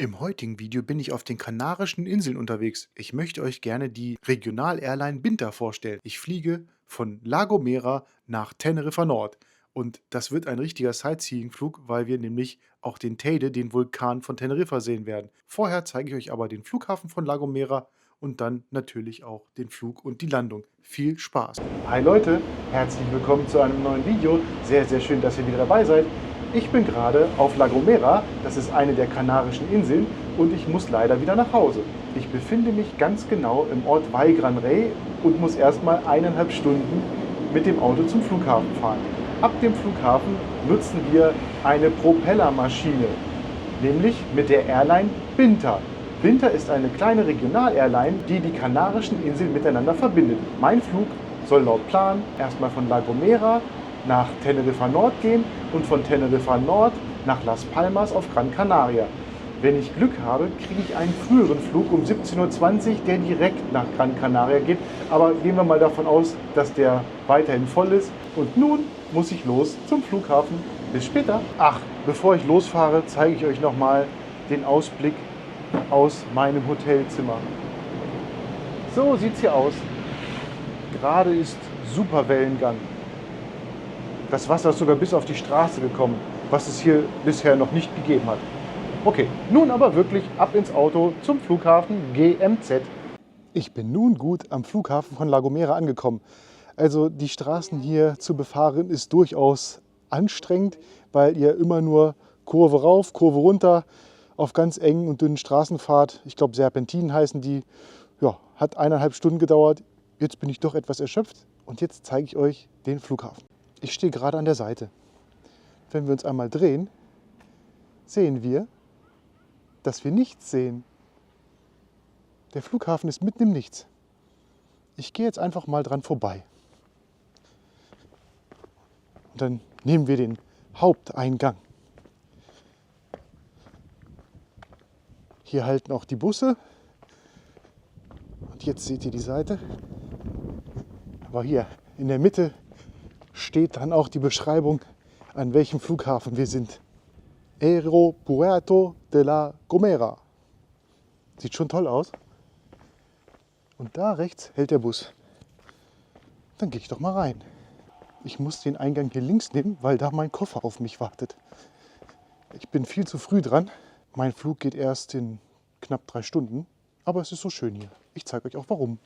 Im heutigen Video bin ich auf den Kanarischen Inseln unterwegs. Ich möchte euch gerne die Regional-Airline Binter vorstellen. Ich fliege von La Gomera nach Teneriffa Nord. Und das wird ein richtiger Sightseeing-Flug, weil wir nämlich auch den Teide, den Vulkan von Teneriffa, sehen werden. Vorher zeige ich euch aber den Flughafen von La Gomera und dann natürlich auch den Flug und die Landung. Viel Spaß! Hi Leute, herzlich willkommen zu einem neuen Video. Sehr, sehr schön, dass ihr wieder dabei seid. Ich bin gerade auf La Gomera, das ist eine der Kanarischen Inseln, und ich muss leider wieder nach Hause. Ich befinde mich ganz genau im Ort Vall Gran Rey und muss erstmal 1,5 Stunden mit dem Auto zum Flughafen fahren. Ab dem Flughafen nutzen wir eine Propellermaschine, nämlich mit der Airline Binter. Binter ist eine kleine Regional-Airline, die die Kanarischen Inseln miteinander verbindet. Mein Flug soll laut Plan erstmal von La Gomera nach Teneriffa Nord gehen und von Teneriffa Nord nach Las Palmas auf Gran Canaria. Wenn ich Glück habe, kriege ich einen früheren Flug um 17:20 Uhr, der direkt nach Gran Canaria geht. Aber gehen wir mal davon aus, dass der weiterhin voll ist. Und nun muss ich los zum Flughafen. Bis später. Ach, bevor ich losfahre, zeige ich euch nochmal den Ausblick aus meinem Hotelzimmer. So sieht es hier aus. Gerade ist super Wellengang. Das Wasser ist sogar bis auf die Straße gekommen, was es hier bisher noch nicht gegeben hat. Okay, nun aber wirklich ab ins Auto zum Flughafen GMZ. Ich bin nun gut am Flughafen von La Gomera angekommen. Also die Straßen hier zu befahren ist durchaus anstrengend, weil ihr immer nur Kurve rauf, Kurve runter auf ganz engen und dünnen Straßen fahrt. Ich glaube Serpentinen heißen die. Ja, hat 1,5 Stunden gedauert. Jetzt bin ich doch etwas erschöpft und jetzt zeige ich euch den Flughafen. Ich stehe gerade an der Seite. Wenn wir uns einmal drehen, sehen wir, dass wir nichts sehen. Der Flughafen ist mitten im Nichts. Ich gehe jetzt einfach mal dran vorbei. Und dann nehmen wir den Haupteingang. Hier halten auch die Busse. Und jetzt seht ihr die Seite. Aber hier in der Mitte steht dann auch die Beschreibung, an welchem Flughafen wir sind. Aeropuerto de la Gomera. Sieht schon toll aus. Und da rechts hält der Bus. Dann gehe ich doch mal rein. Ich muss den Eingang hier links nehmen, weil da mein Koffer auf mich wartet. Ich bin viel zu früh dran. Mein Flug geht erst in knapp 3 Stunden. Aber es ist so schön hier. Ich zeige euch auch warum.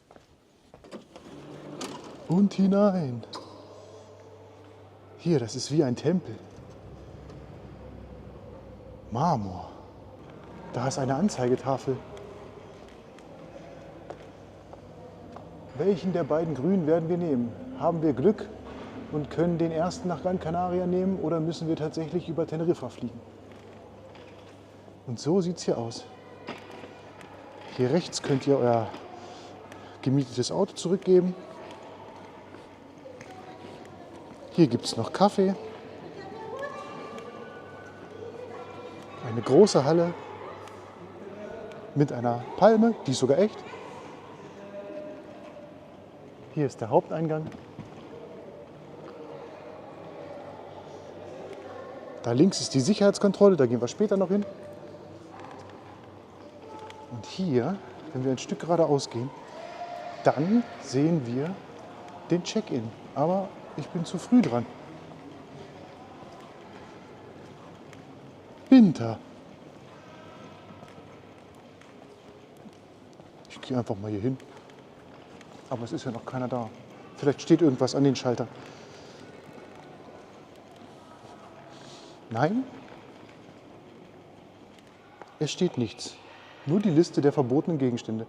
Und hinein. Hier, das ist wie ein Tempel. Marmor. Da ist eine Anzeigetafel. Welchen der beiden Grünen werden wir nehmen? Haben wir Glück und können den ersten nach Gran Canaria nehmen oder müssen wir tatsächlich über Teneriffa fliegen? Und so sieht es hier aus. Hier rechts könnt ihr euer gemietetes Auto zurückgeben. Hier gibt es noch Kaffee. Eine große Halle mit einer Palme, die ist sogar echt. Hier ist der Haupteingang. Da links ist die Sicherheitskontrolle, da gehen wir später noch hin. Und hier, wenn wir ein Stück geradeaus gehen, dann sehen wir den Check-in. Aber ich bin zu früh dran. Binter. Ich gehe einfach mal hier hin. Aber es ist ja noch keiner da. Vielleicht steht irgendwas an den Schalter. Nein, es steht nichts. Nur die Liste der verbotenen Gegenstände.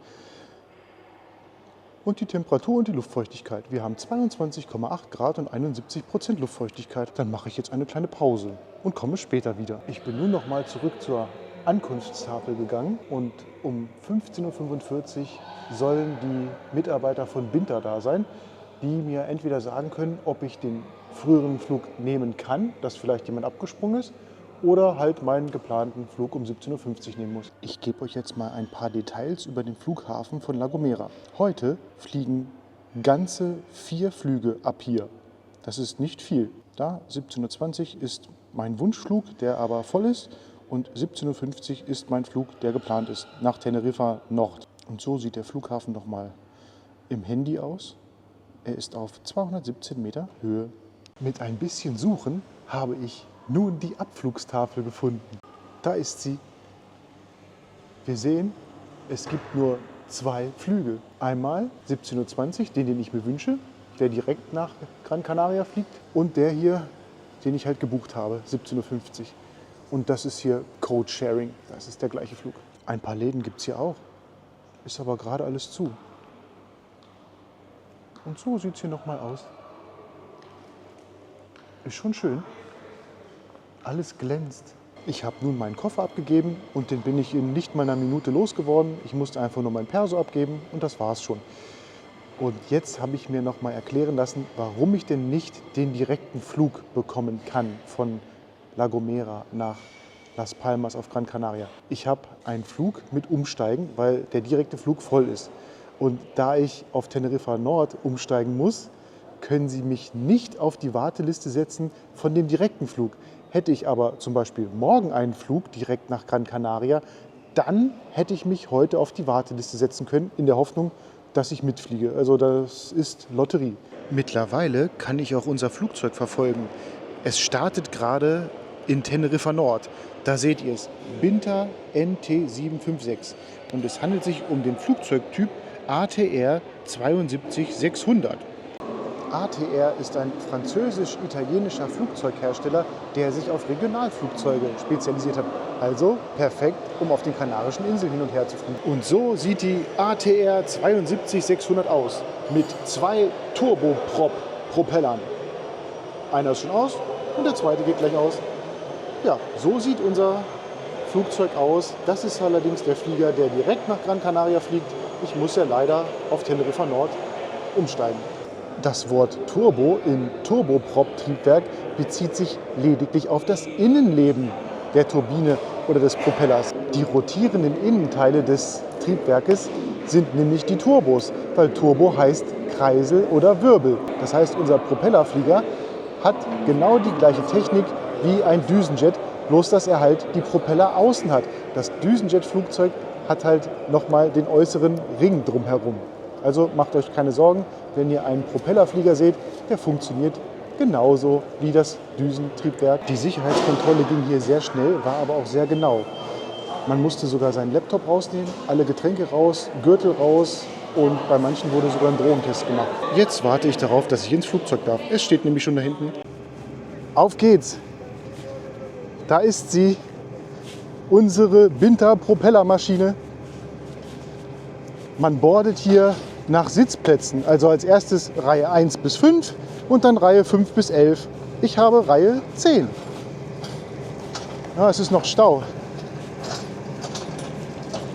Und die Temperatur und die Luftfeuchtigkeit. Wir haben 22,8 Grad und 71% Luftfeuchtigkeit. Dann mache ich jetzt eine kleine Pause und komme später wieder. Ich bin nun noch mal zurück zur Ankunftstafel gegangen und um 15:45 Uhr sollen die Mitarbeiter von Binter da sein, die mir entweder sagen können, ob ich den früheren Flug nehmen kann, dass vielleicht jemand abgesprungen ist, oder halt meinen geplanten Flug um 17:50 Uhr nehmen muss. Ich gebe euch jetzt mal ein paar Details über den Flughafen von La Gomera. Heute fliegen ganze 4 Flüge ab hier. Das ist nicht viel. Da 17:20 Uhr ist mein Wunschflug, der aber voll ist. und 17:50 Uhr ist mein Flug, der geplant ist, nach Teneriffa Nord. Und so sieht der Flughafen nochmal im Handy aus. Er ist auf 217 Meter Höhe. Mit ein bisschen Suchen habe ich nun die Abflugstafel gefunden. Da ist sie. Wir sehen, es gibt nur 2 Flüge. Einmal 17:20 Uhr, den ich mir wünsche, der direkt nach Gran Canaria fliegt. Und der hier, den ich halt gebucht habe, 17:50 Uhr. Und das ist hier Code Sharing. Das ist der gleiche Flug. Ein paar Läden gibt es hier auch. Ist aber gerade alles zu. Und so sieht es hier nochmal aus. Ist schon schön. Alles glänzt. Ich habe nun meinen Koffer abgegeben und den bin ich in nicht mal einer Minute losgeworden. Ich musste einfach nur mein Perso abgeben und das war's schon. Und jetzt habe ich mir noch mal erklären lassen, warum ich denn nicht den direkten Flug bekommen kann von La Gomera nach Las Palmas auf Gran Canaria. Ich habe einen Flug mit Umsteigen, weil der direkte Flug voll ist. Und da ich auf Teneriffa Nord umsteigen muss, können Sie mich nicht auf die Warteliste setzen von dem direkten Flug. Hätte ich aber zum Beispiel morgen einen Flug direkt nach Gran Canaria, dann hätte ich mich heute auf die Warteliste setzen können, in der Hoffnung, dass ich mitfliege. Also das ist Lotterie. Mittlerweile kann ich auch unser Flugzeug verfolgen. Es startet gerade in Teneriffa Nord. Da seht ihr es, Binter NT756. Und es handelt sich um den Flugzeugtyp ATR 72600. ATR ist ein französisch-italienischer Flugzeughersteller, der sich auf Regionalflugzeuge spezialisiert hat. Also perfekt, um auf den Kanarischen Inseln hin und her zu fliegen. Und so sieht die ATR 72600 aus. Mit 2 Turboprop-Propellern. Einer ist schon aus und der zweite geht gleich aus. Ja, so sieht unser Flugzeug aus. Das ist allerdings der Flieger, der direkt nach Gran Canaria fliegt. Ich muss ja leider auf Teneriffa Nord umsteigen. Das Wort Turbo im Turboprop-Triebwerk bezieht sich lediglich auf das Innenleben der Turbine oder des Propellers. Die rotierenden Innenteile des Triebwerkes sind nämlich die Turbos, weil Turbo heißt Kreisel oder Wirbel. Das heißt, unser Propellerflieger hat genau die gleiche Technik wie ein Düsenjet, bloß dass er halt die Propeller außen hat. Das Düsenjet-Flugzeug hat halt nochmal den äußeren Ring drumherum. Also macht euch keine Sorgen, wenn ihr einen Propellerflieger seht, der funktioniert genauso wie das Düsentriebwerk. Die Sicherheitskontrolle ging hier sehr schnell, war aber auch sehr genau. Man musste sogar seinen Laptop rausnehmen, alle Getränke raus, Gürtel raus und bei manchen wurde sogar ein Drogentest gemacht. Jetzt warte ich darauf, dass ich ins Flugzeug darf. Es steht nämlich schon da hinten. Auf geht's! Da ist sie, unsere Binter-Propellermaschine. Man boardet hier nach Sitzplätzen, also als erstes Reihe 1 bis 5 und dann Reihe 5 bis 11. Ich habe Reihe 10. Ja, es ist noch Stau.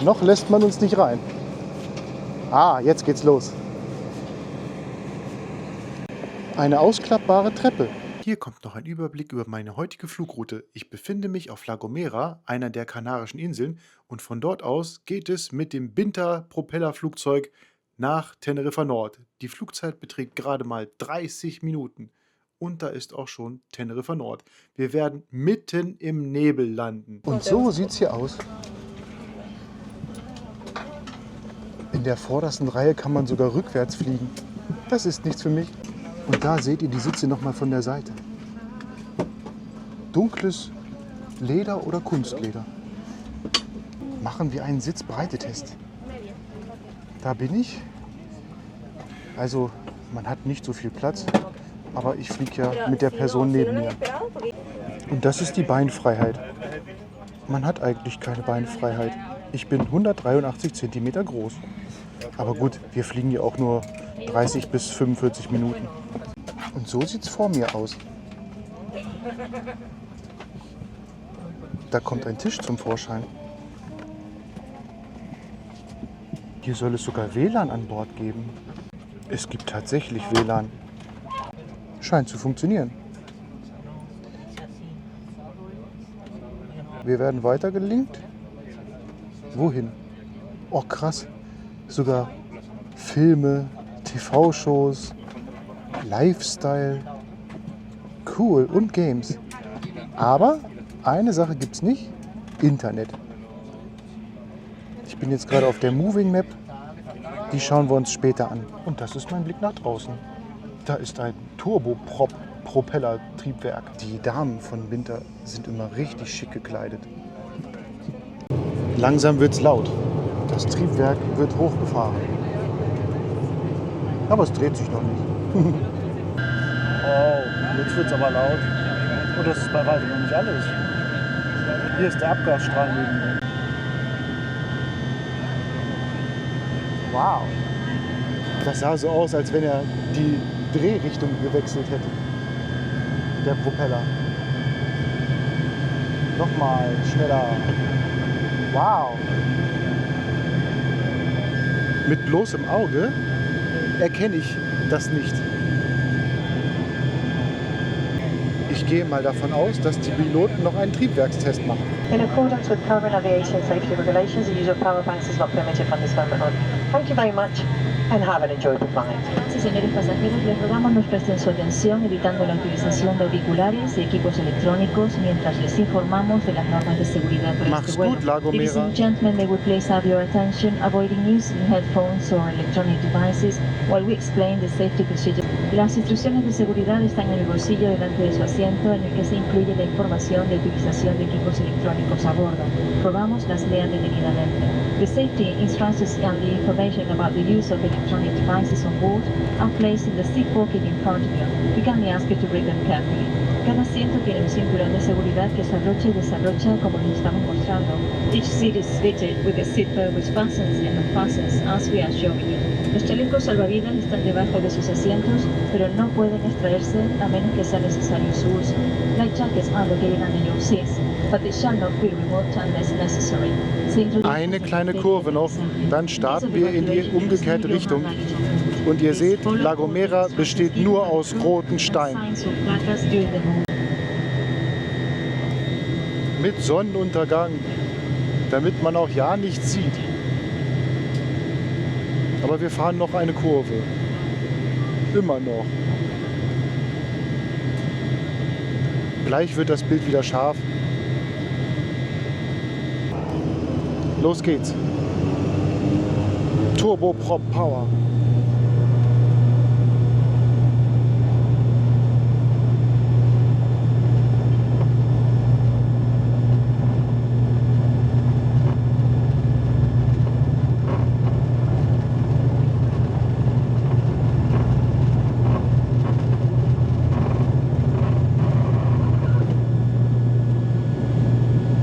Noch lässt man uns nicht rein. Ah, jetzt geht's los. Eine ausklappbare Treppe. Hier kommt noch ein Überblick über meine heutige Flugroute. Ich befinde mich auf La Gomera, einer der Kanarischen Inseln, und von dort aus geht es mit dem Binter-Propellerflugzeug nach Teneriffa Nord. Die Flugzeit beträgt gerade mal 30 Minuten. Und da ist auch schon Teneriffa Nord. Wir werden mitten im Nebel landen. Und so sieht es hier aus. In der vordersten Reihe kann man sogar rückwärts fliegen. Das ist nichts für mich. Und da seht ihr die Sitze nochmal von der Seite. Dunkles Leder oder Kunstleder. Machen wir einen Sitzbreitetest. Da bin ich. Also man hat nicht so viel Platz, aber ich fliege ja mit der Person neben mir. Und das ist die Beinfreiheit. Man hat eigentlich keine Beinfreiheit. Ich bin 183 cm groß. Aber gut, wir fliegen ja auch nur 30 bis 45 Minuten. Und so sieht es vor mir aus. Da kommt ein Tisch zum Vorschein. Hier soll es sogar WLAN an Bord geben. Es gibt tatsächlich WLAN. Scheint zu funktionieren. Wir werden weitergelinkt. Wohin? Oh krass. Sogar Filme, TV-Shows, Lifestyle. Cool. Und Games. Aber eine Sache gibt es nicht. Internet. Ich bin jetzt gerade auf der Moving Map. Die schauen wir uns später an. Und das ist mein Blick nach draußen. Da ist ein Turboprop-Propellertriebwerk. Die Damen von Binter sind immer richtig schick gekleidet. Langsam wird's laut. Das Triebwerk wird hochgefahren. Aber es dreht sich noch nicht. Oh, jetzt wird's aber laut. Und das ist bei weitem noch nicht alles. Hier ist der Abgasstrahl neben mir. Wow. Das sah so aus, als wenn er die Drehrichtung gewechselt hätte. Der Propeller. Nochmal schneller. Wow. Mit bloßem Auge erkenne ich das nicht. Ich gehe mal davon aus, dass die Piloten noch einen Triebwerkstest machen. In accordance with current aviation safety regulations, the use of power banks is not permitted from this moment on. Thank you very much and have an enjoyable flight. Señores pasajeros, les rogamos nos presten su atención evitando la utilización de auriculares y equipos electrónicos mientras les informamos de las normas de seguridad para Mach's este vuelo. gut, La Ladies Gomera. and gentlemen, may we please have your attention avoiding using headphones or electronic devices while we explain the safety procedure. Las instrucciones de seguridad están en el bolsillo delante de su asiento en el que se incluye la información de utilización de equipos electrónicos a bordo. Rogamos las lean detenidamente. The safety instructions and the information about the use of electronic devices on board are placed in the seat pocket in front of you. We kindly ask you to read them carefully. Cada asiento tiene un cinturón de seguridad que se abrocha y desabrocha como les estamos mostrando. Each seat is fitted with a seatbelt which fastens and unfastens as we are showing you. Los chalecos salvavidas están debajo de sus asientos, pero no pueden extraerse a menos que sea necesario su uso. Life jackets are located under your seats, but they shall not be removed unless necessary. Eine kleine Kurve noch, dann starten wir in die umgekehrte Richtung. Und ihr seht, La Gomera besteht nur aus roten Steinen. Mit Sonnenuntergang, damit man auch ja nichts sieht. Aber wir fahren noch eine Kurve. Immer noch. Gleich wird das Bild wieder scharf. Los geht's. Turboprop Power.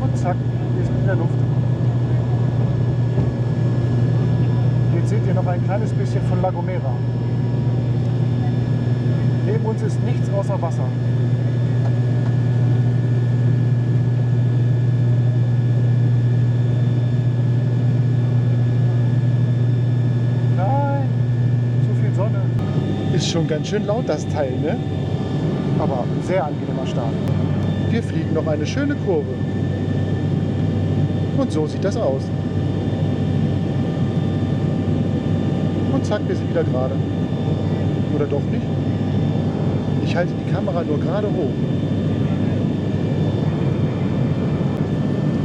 Und zack, wir sind in der Luft. Jetzt seht ihr noch ein kleines bisschen von La Gomera. Neben uns ist nichts außer Wasser. Nein, so viel Sonne. Ist schon ganz schön laut das Teil, ne? Aber ein sehr angenehmer Start. Wir fliegen noch eine schöne Kurve. Und so sieht das aus. Und zack, wir sind wieder gerade. Oder doch nicht? Ich halte die Kamera nur gerade hoch.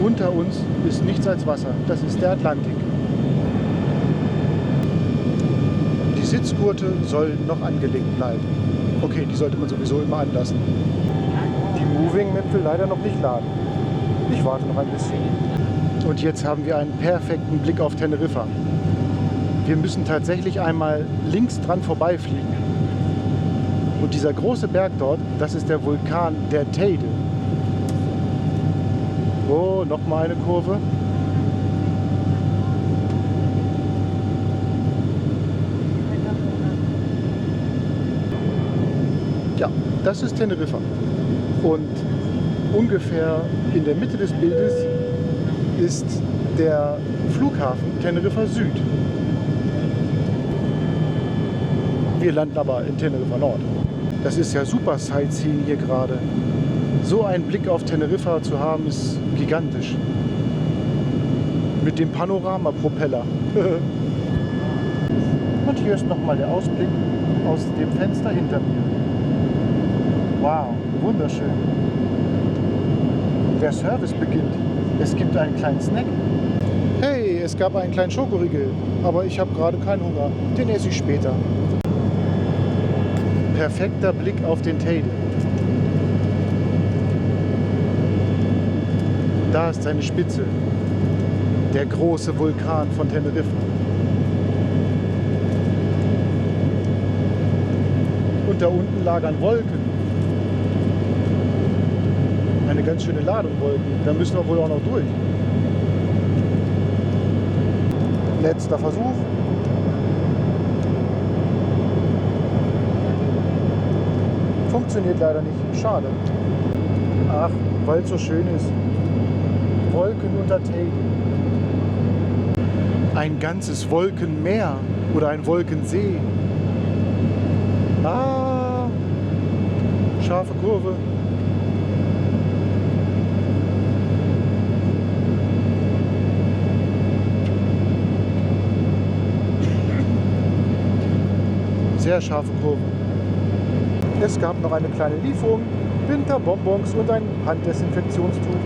Unter uns ist nichts als Wasser. Das ist der Atlantik. Die Sitzgurte soll noch angelegt bleiben. Okay, die sollte man sowieso immer anlassen. Die Moving Map will leider noch nicht laden. Ich warte noch ein bisschen. Und jetzt haben wir einen perfekten Blick auf Teneriffa. Wir müssen tatsächlich einmal links dran vorbeifliegen. Und dieser große Berg dort, das ist der Vulkan der Teide. Oh, nochmal eine Kurve. Ja, das ist Teneriffa. Und ungefähr in der Mitte des Bildes ist der Flughafen Teneriffa Süd. Wir landen aber in Teneriffa Nord. Das ist ja super Sightseeing hier gerade. So einen Blick auf Teneriffa zu haben, ist gigantisch. Mit dem Panoramapropeller. Und hier ist nochmal der Ausblick aus dem Fenster hinter mir. Wow, wunderschön. Der Service beginnt. Es gibt einen kleinen Snack. Hey, es gab einen kleinen Schokoriegel, aber ich habe gerade keinen Hunger. Den esse ich später. Perfekter Blick auf den Teide. Da ist seine Spitze. Der große Vulkan von Teneriffa. Und da unten lagern Wolken. Eine ganz schöne Ladung Wolken. Da müssen wir wohl auch noch durch. Letzter Versuch. Funktioniert leider nicht. Schade. Ach, weil es so schön ist. Wolken unter Teide. Ein ganzes Wolkenmeer oder ein Wolkensee. Ah, scharfe Kurve. Sehr scharfe Kurve. Es gab noch eine kleine Lieferung, Winterbonbons und ein Handdesinfektionstuch.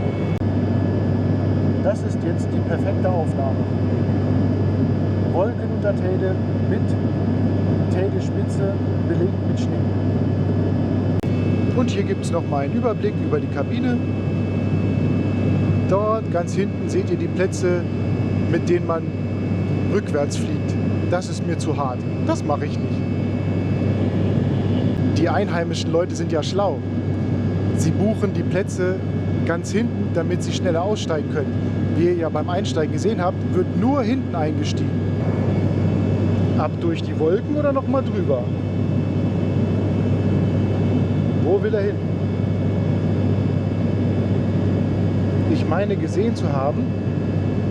Das ist jetzt die perfekte Aufnahme. Wolken unter Teide mit Teide-Spitze belegt mit Schnee. Und hier gibt es noch mal einen Überblick über die Kabine. Dort ganz hinten seht ihr die Plätze, mit denen man rückwärts fliegt. Das ist mir zu hart. Das mache ich nicht. Die einheimischen Leute sind ja schlau. Sie buchen die Plätze ganz hinten, damit sie schneller aussteigen können. Wie ihr ja beim Einsteigen gesehen habt, wird nur hinten eingestiegen. Ab durch die Wolken oder noch mal drüber? Wo will er hin? Ich meine gesehen zu haben,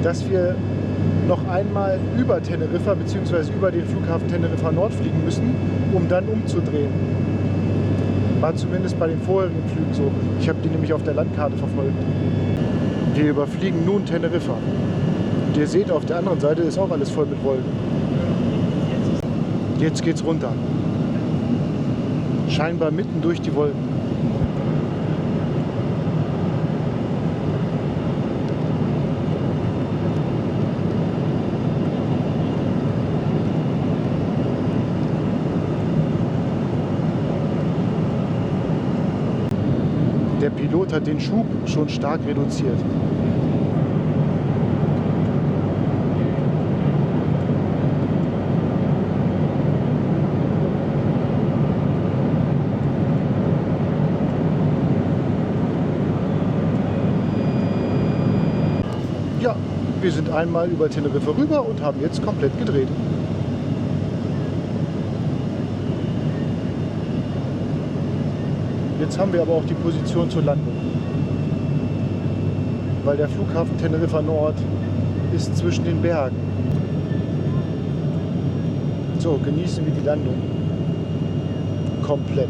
dass wir noch einmal über Teneriffa bzw. über den Flughafen Teneriffa Nord fliegen müssen, um dann umzudrehen. War zumindest bei den vorherigen Flügen so. Ich habe die nämlich auf der Landkarte verfolgt. Wir überfliegen nun Teneriffa. Und ihr seht, auf der anderen Seite ist auch alles voll mit Wolken. Jetzt geht's runter. Scheinbar mitten durch die Wolken. Der Pilot hat den Schub schon stark reduziert. Ja, wir sind einmal über Teneriffa rüber und haben jetzt komplett gedreht. Jetzt haben wir aber auch die Position zur Landung. Weil der Flughafen Teneriffa Nord ist zwischen den Bergen. So, genießen wir die Landung. Komplett.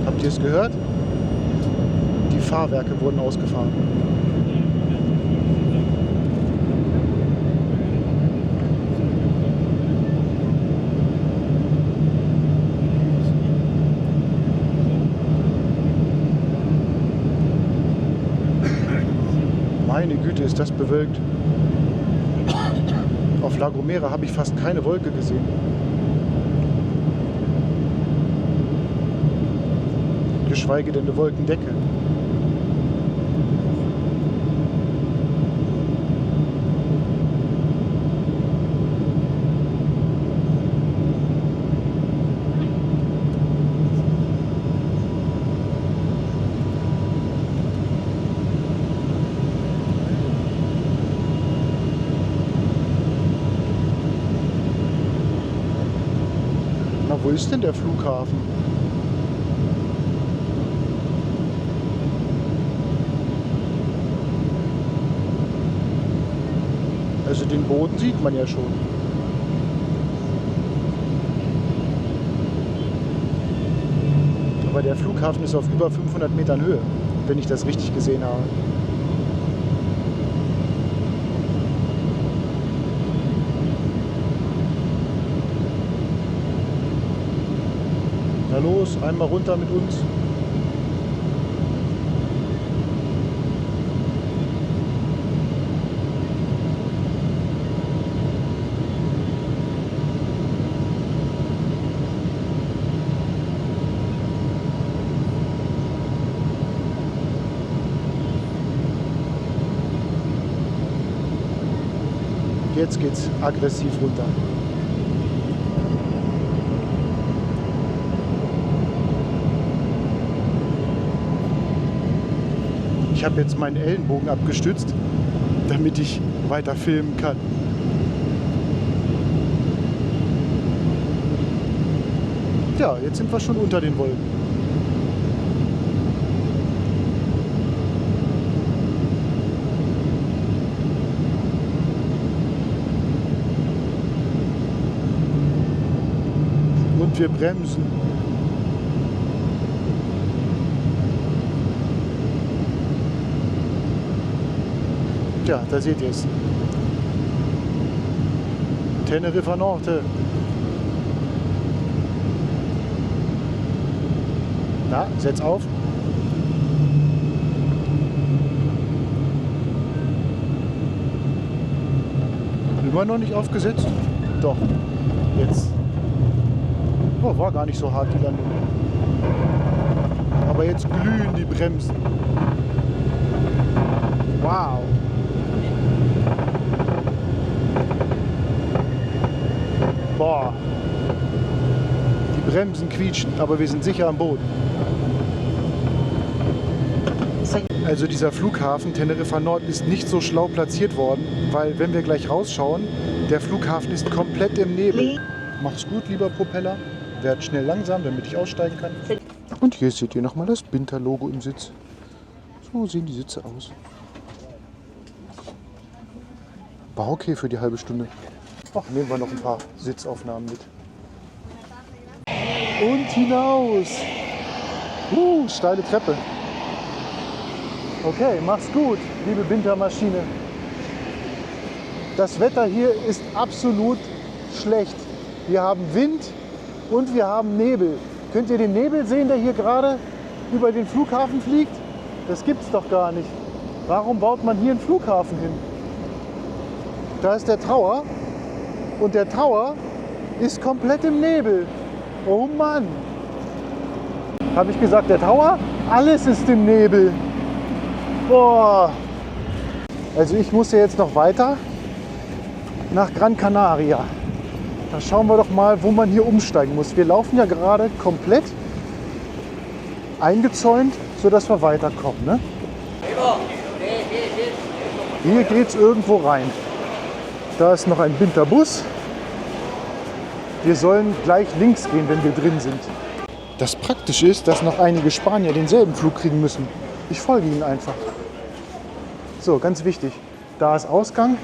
Habt ihr es gehört? Die Fahrwerke wurden ausgefahren. Meine Güte, ist das bewölkt. Auf La Gomera habe ich fast keine Wolke gesehen. Geschweige denn eine Wolkendecke. Wo ist denn der Flughafen? Also den Boden sieht man ja schon. Aber der Flughafen ist auf über 500 Metern Höhe, wenn ich das richtig gesehen habe. los, einmal runter mit uns. Jetzt geht's aggressiv runter. Ich habe jetzt meinen Ellenbogen abgestützt, damit ich weiter filmen kann. Ja, jetzt sind wir schon unter den Wolken. Und wir bremsen. Ja, da seht ihr es. Teneriffa Norte. Na, setz auf. Immer noch nicht aufgesetzt? Doch, jetzt. Oh, war gar nicht so hart die Landung. Aber jetzt glühen die Bremsen. Wow. Boah. Die Bremsen quietschen, aber wir sind sicher am Boden. Also dieser Flughafen Teneriffa Nord ist nicht so schlau platziert worden, weil wenn wir gleich rausschauen, der Flughafen ist komplett im Nebel. Mach's gut, lieber Propeller. Werd schnell langsam, damit ich aussteigen kann. Und hier seht ihr nochmal das Binter-Logo im Sitz. So sehen die Sitze aus. War okay für die halbe Stunde. Ach, nehmen wir noch ein paar Sitzaufnahmen mit. Und hinaus. Steile Treppe. Okay, mach's gut, liebe Binter-Maschine. Das Wetter hier ist absolut schlecht. Wir haben Wind und wir haben Nebel. Könnt ihr den Nebel sehen, der hier gerade über den Flughafen fliegt? Das gibt's doch gar nicht. Warum baut man hier einen Flughafen hin? Da ist der Tower und der Tower ist komplett im Nebel. Oh Mann! Habe ich gesagt, der Tower? Alles ist im Nebel. Boah! Also ich muss ja jetzt noch weiter nach Gran Canaria. Da schauen wir doch mal, wo man hier umsteigen muss. Wir laufen ja gerade komplett eingezäunt, sodass wir weiterkommen. Ne? Hier geht es irgendwo rein. Da ist noch ein Binter-Bus. Wir sollen gleich links gehen, wenn wir drin sind. Das Praktische ist, dass noch einige Spanier denselben Flug kriegen müssen. Ich folge ihnen einfach. So, ganz wichtig. Da ist Ausgang,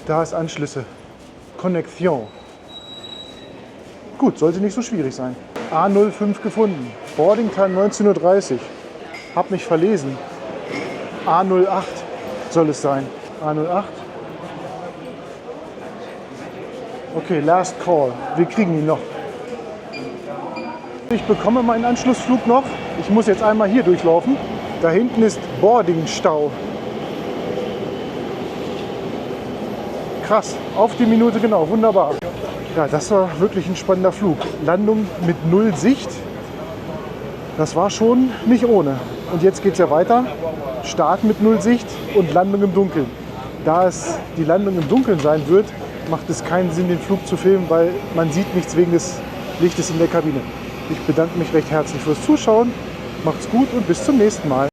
da ist Anschlüsse. Connexion. Gut, sollte nicht so schwierig sein. A05 gefunden. Boarding Time 19:30 Uhr. Hab mich verlesen. A08 soll es sein. A08. Okay, Last Call. Wir kriegen ihn noch. Ich bekomme meinen Anschlussflug noch. Ich muss jetzt einmal hier durchlaufen. Da hinten ist Boarding-Stau. Krass, auf die Minute genau, wunderbar. Ja, das war wirklich ein spannender Flug. Landung mit null Sicht. Das war schon nicht ohne. Und jetzt geht es ja weiter. Start mit null Sicht und Landung im Dunkeln. Da es die Landung im Dunkeln sein wird, macht es keinen Sinn, den Flug zu filmen, weil man sieht nichts wegen des Lichtes in der Kabine. Ich bedanke mich recht herzlich fürs Zuschauen. Macht's gut und bis zum nächsten Mal.